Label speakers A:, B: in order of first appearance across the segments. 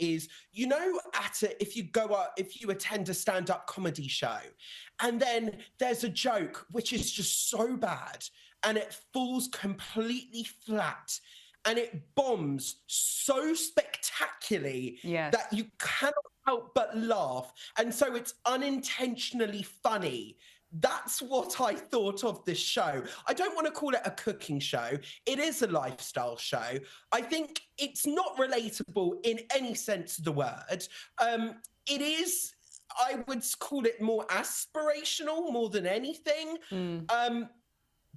A: is, you know, if you attend a stand-up comedy show, and then there's a joke which is just so bad, and it falls completely flat, and it bombs so spectacularly that you cannot help but laugh. And so it's unintentionally funny. That's what I thought of this show. I don't want to call it a cooking show. It is a lifestyle show. I think it's not relatable in any sense of the word. It is, I would call it more aspirational more than anything.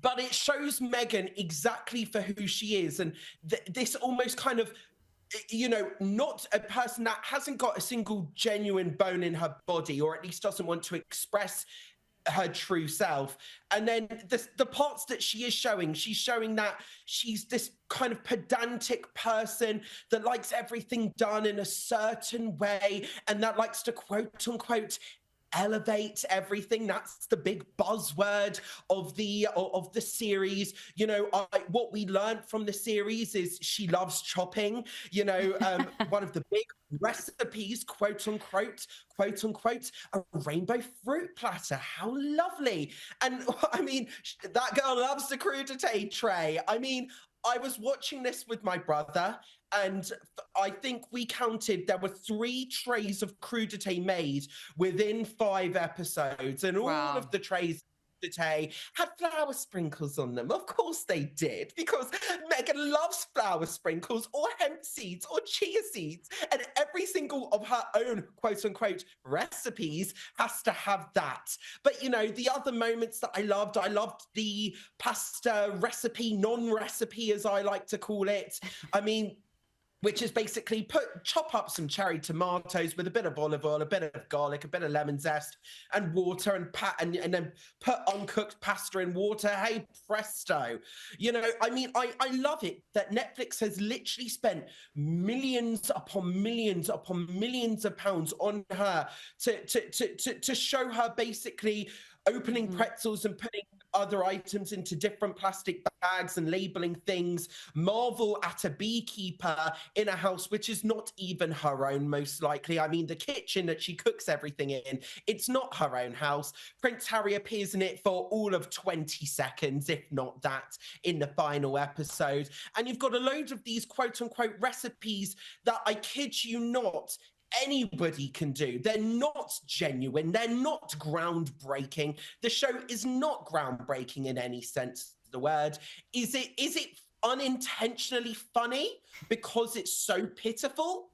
A: But it shows Meghan exactly for who she is. And this almost kind of, you know, not a person that hasn't got a single genuine bone in her body, or at least doesn't want to express her true self. And then the parts that she is showing, she's showing that she's this kind of pedantic person that likes everything done in a certain way, and that likes to quote unquote elevate everything. That's the big buzzword of the series. You know, what we learned from the series is she loves chopping. You know, one of the big recipes, quote unquote, a rainbow fruit platter. How lovely. And I mean, that girl loves the crudité tray. I mean, I was watching this with my brother, and I think we counted, there were 3 trays of crudité made within 5 episodes, and all of the trays crudité had flour sprinkles on them. Of course they did, because Meghan loves flour sprinkles or hemp seeds or chia seeds, and every single of her own quote-unquote recipes has to have that. But, you know, the other moments that I loved the pasta recipe, non-recipe as I like to call it. I mean, which is basically chop up some cherry tomatoes with a bit of olive oil, a bit of garlic, a bit of lemon zest, and water, and then put uncooked pasta in water. Hey, presto. You know, I mean, I love it that Netflix has literally spent millions upon millions upon millions of pounds on her to show her basically opening pretzels and putting other items into different plastic bags and labeling things, marvel at a beekeeper in a house which is not even her own, most likely. I mean, the kitchen that she cooks everything in, it's not her own house. Prince Harry appears in it for all of 20 seconds, if not that, in the final episode. And you've got a load of these quote-unquote recipes that, I kid you not, anybody can do. They're not genuine. They're not groundbreaking. The show is not groundbreaking in any sense of the word. Is it unintentionally funny because it's so pitiful?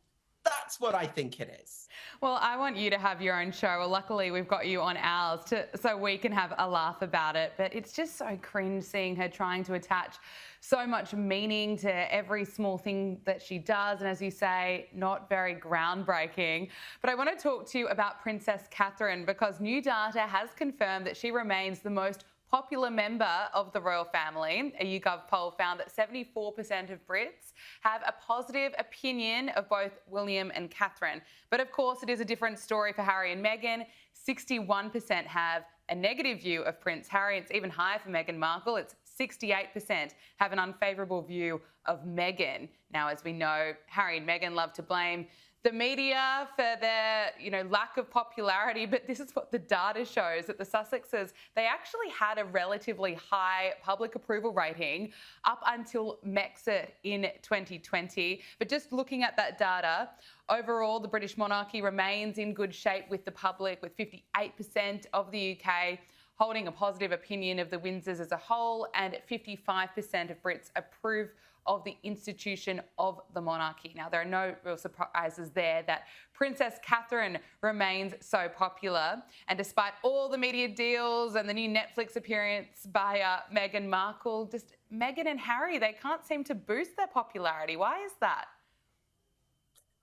A: That's what I think it is.
B: Well, I want you to have your own show. Well, luckily we've got you on ours so we can have a laugh about it. But it's just so cringe seeing her trying to attach so much meaning to every small thing that she does. And as you say, not very groundbreaking. But I want to talk to you about Princess Catherine, because new data has confirmed that she remains the most popular member of the royal family. A YouGov poll found that 74% of Brits have a positive opinion of both William and Catherine. But of course, it is a different story for Harry and Meghan. 61% have a negative view of Prince Harry. It's even higher for Meghan Markle. It's 68% have an unfavourable view of Meghan. Now, as we know, Harry and Meghan love to blame the media for their, lack of popularity, but this is what the data shows, that the Sussexes, they actually had a relatively high public approval rating up until Brexit in 2020. But just looking at that data, overall, the British monarchy remains in good shape with the public, with 58% of the UK holding a positive opinion of the Windsors as a whole, and 55% of Brits approve of the institution of the monarchy. Now, there are no real surprises there that Princess Catherine remains so popular. And despite all the media deals and the new Netflix appearance by Meghan Markle, just Meghan and Harry, they can't seem to boost their popularity. Why is that?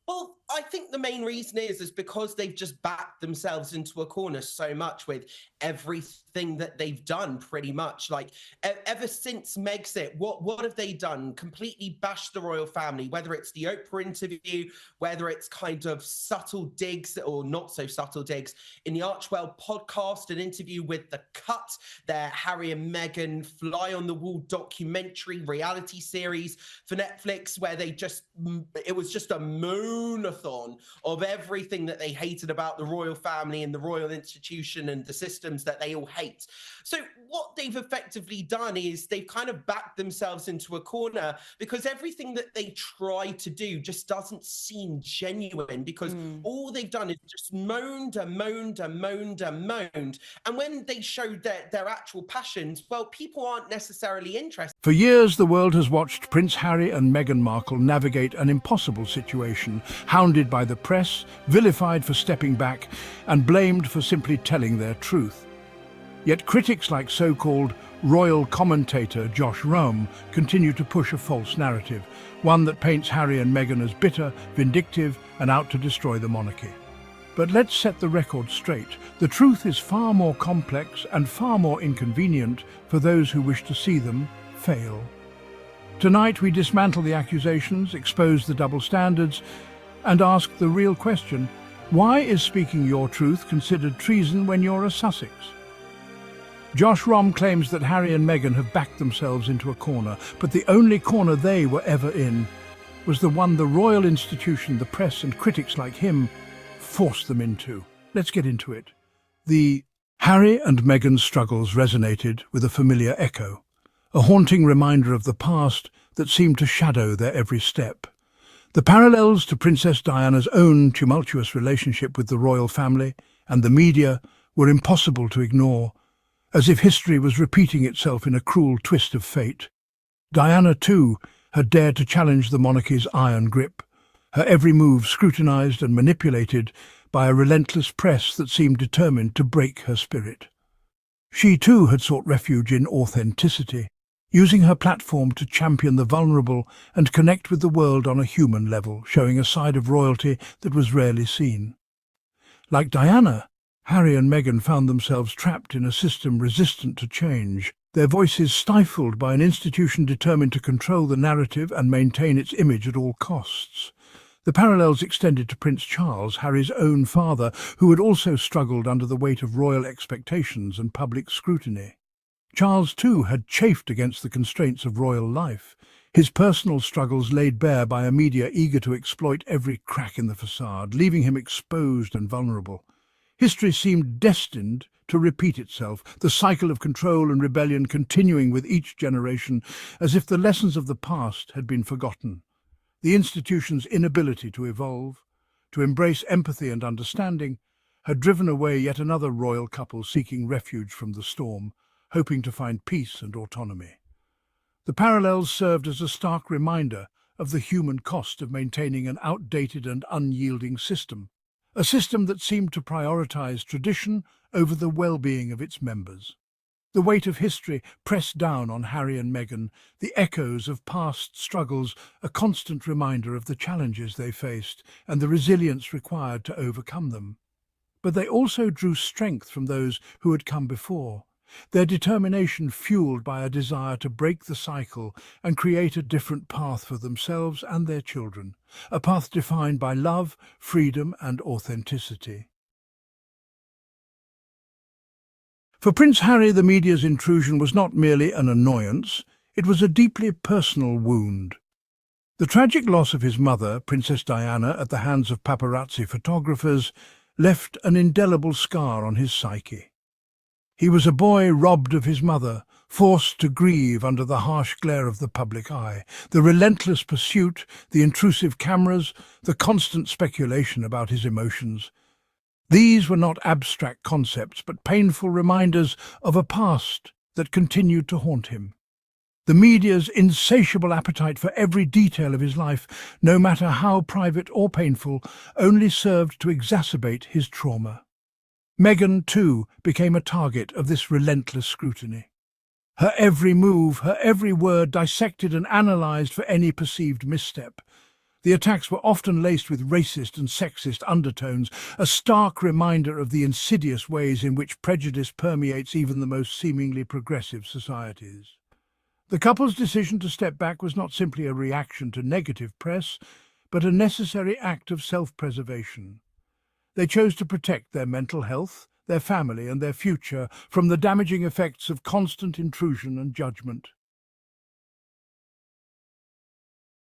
A: Well, I think the main reason is because they've just backed themselves into a corner so much with everything that they've done, pretty much. Like, ever since Megxit, what have they done? Completely bashed the royal family, whether it's the Oprah interview, whether it's kind of subtle digs or not so subtle digs in the Archwell podcast, an interview with The Cut, their Harry and Meghan fly on the wall documentary reality series for Netflix, where it was just a moon of sumathon of everything that they hated about the royal family and the royal institution and the systems that they all hate. So what they've effectively done is they've kind of backed themselves into a corner, because everything that they try to do just doesn't seem genuine, because all they've done is just moaned and moaned and moaned and moaned. And when they showed their actual passions, well, people aren't necessarily interested.
C: For years, the world has watched Prince Harry and Meghan Markle navigate an impossible situation, hounded by the press, vilified for stepping back, and blamed for simply telling their truth. Yet critics like so-called royal commentator Josh Rom continue to push a false narrative, one that paints Harry and Meghan as bitter, vindictive, and out to destroy the monarchy. But let's set the record straight. The truth is far more complex and far more inconvenient for those who wish to see them fail. Tonight we dismantle the accusations, expose the double standards, and ask the real question: why is speaking your truth considered treason when you're a Sussex? Josh Rom claims that Harry and Meghan have backed themselves into a corner, but the only corner they were ever in was the one the royal institution, the press and critics like him forced them into. Let's get into it. The Harry and Meghan struggles resonated with a familiar echo, a haunting reminder of the past that seemed to shadow their every step. The parallels to Princess Diana's own tumultuous relationship with the royal family and the media were impossible to ignore, as if history was repeating itself in a cruel twist of fate. Diana, too, had dared to challenge the monarchy's iron grip, her every move scrutinized and manipulated by a relentless press that seemed determined to break her spirit. She, too, had sought refuge in authenticity, using her platform to champion the vulnerable and connect with the world on a human level, showing a side of royalty that was rarely seen. Like Diana, Harry and Meghan found themselves trapped in a system resistant to change, their voices stifled by an institution determined to control the narrative and maintain its image at all costs. The parallels extended to Prince Charles, Harry's own father, who had also struggled under the weight of royal expectations and public scrutiny. Charles, too, had chafed against the constraints of royal life, his personal struggles laid bare by a media eager to exploit every crack in the facade, leaving him exposed and vulnerable. History seemed destined to repeat itself, the cycle of control and rebellion continuing with each generation, as if the lessons of the past had been forgotten. The institution's inability to evolve, to embrace empathy and understanding, had driven away yet another royal couple seeking refuge from the storm, hoping to find peace and autonomy. The parallels served as a stark reminder of the human cost of maintaining an outdated and unyielding system, a system that seemed to prioritize tradition over the well-being of its members. The weight of history pressed down on Harry and Meghan, the echoes of past struggles, a constant reminder of the challenges they faced and the resilience required to overcome them. But they also drew strength from those who had come before, their determination fueled by a desire to break the cycle and create a different path for themselves and their children, a path defined by love, freedom, and authenticity. For Prince Harry, the media's intrusion was not merely an annoyance, it was a deeply personal wound. The tragic loss of his mother, Princess Diana, at the hands of paparazzi photographers, left an indelible scar on his psyche. He was a boy robbed of his mother, forced to grieve under the harsh glare of the public eye. The relentless pursuit, the intrusive cameras, the constant speculation about his emotions. These were not abstract concepts, but painful reminders of a past that continued to haunt him. The media's insatiable appetite for every detail of his life, no matter how private or painful, only served to exacerbate his trauma. Meghan, too, became a target of this relentless scrutiny. Her every move, her every word dissected and analysed for any perceived misstep. The attacks were often laced with racist and sexist undertones, a stark reminder of the insidious ways in which prejudice permeates even the most seemingly progressive societies. The couple's decision to step back was not simply a reaction to negative press, but a necessary act of self-preservation. They chose to protect their mental health, their family, and their future from the damaging effects of constant intrusion and judgment.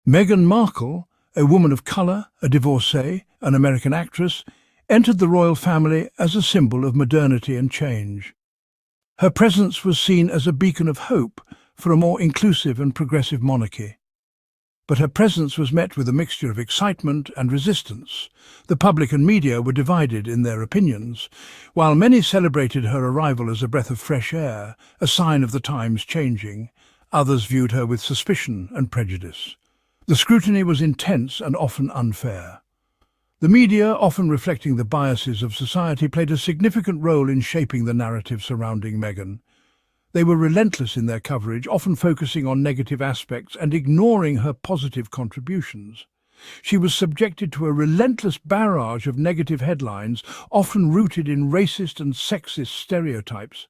C: Meghan Markle, a woman of colour, a divorcee, an American actress, entered the royal family as a symbol of modernity and change. Her presence was seen as a beacon of hope for a more inclusive and progressive monarchy. But her presence was met with a mixture of excitement and resistance. The public and media were divided in their opinions. While many celebrated her arrival as a breath of fresh air, a sign of the times changing, others viewed her with suspicion and prejudice. The scrutiny was intense and often unfair. The media, often reflecting the biases of society, played a significant role in shaping the narrative surrounding Meghan. They were relentless in their coverage, often focusing on negative aspects and ignoring her positive contributions. She was subjected to a relentless barrage of negative headlines, often rooted in racist and sexist stereotypes.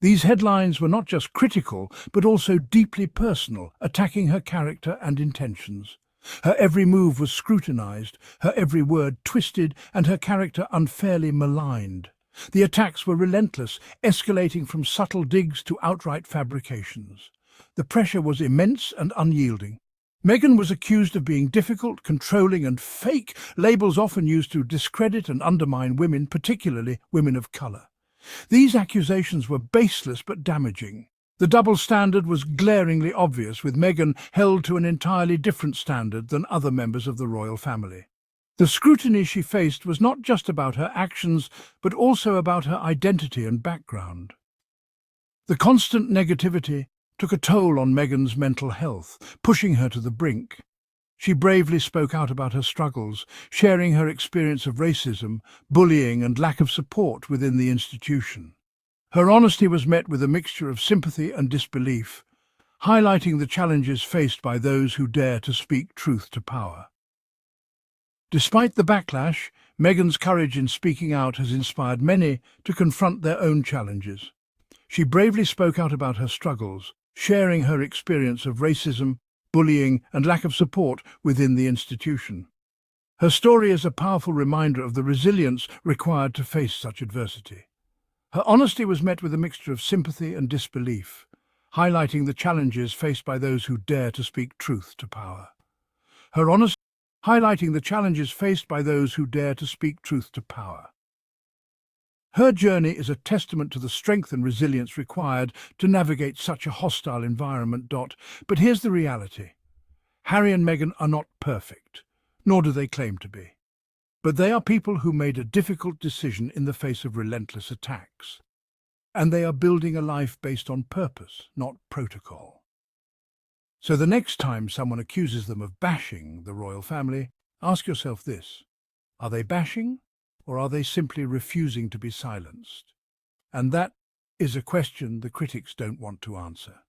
C: These headlines were not just critical, but also deeply personal, attacking her character and intentions. Her every move was scrutinized, her every word twisted, and her character unfairly maligned. The attacks were relentless, escalating from subtle digs to outright fabrications. The pressure was immense and unyielding. Meghan was accused of being difficult, controlling, and fake, labels often used to discredit and undermine women, particularly women of colour. These accusations were baseless but damaging. The double standard was glaringly obvious, with Meghan held to an entirely different standard than other members of the royal family. The scrutiny she faced was not just about her actions, but also about her identity and background. The constant negativity took a toll on Meghan's mental health, pushing her to the brink. She bravely spoke out about her struggles, sharing her experience of racism, bullying, and lack of support within the institution. Her honesty was met with a mixture of sympathy and disbelief, highlighting the challenges faced by those who dare to speak truth to power. Despite the backlash, Meghan's courage in speaking out has inspired many to confront their own challenges. She bravely spoke out about her struggles, sharing her experience of racism, bullying, and lack of support within the institution. Her story is a powerful reminder of the resilience required to face such adversity. Her honesty was met with a mixture of sympathy and disbelief, highlighting the challenges faced by those who dare to speak truth to power. Her honesty highlighting the challenges faced by those who dare to speak truth to power. Her journey is a testament to the strength and resilience required to navigate such a hostile environment. But here's the reality. Harry and Meghan are not perfect, nor do they claim to be. But they are people who made a difficult decision in the face of relentless attacks. And they are building a life based on purpose, not protocol. So the next time someone accuses them of bashing the royal family, ask yourself this: are they bashing, or are they simply refusing to be silenced? And that is a question the critics don't want to answer.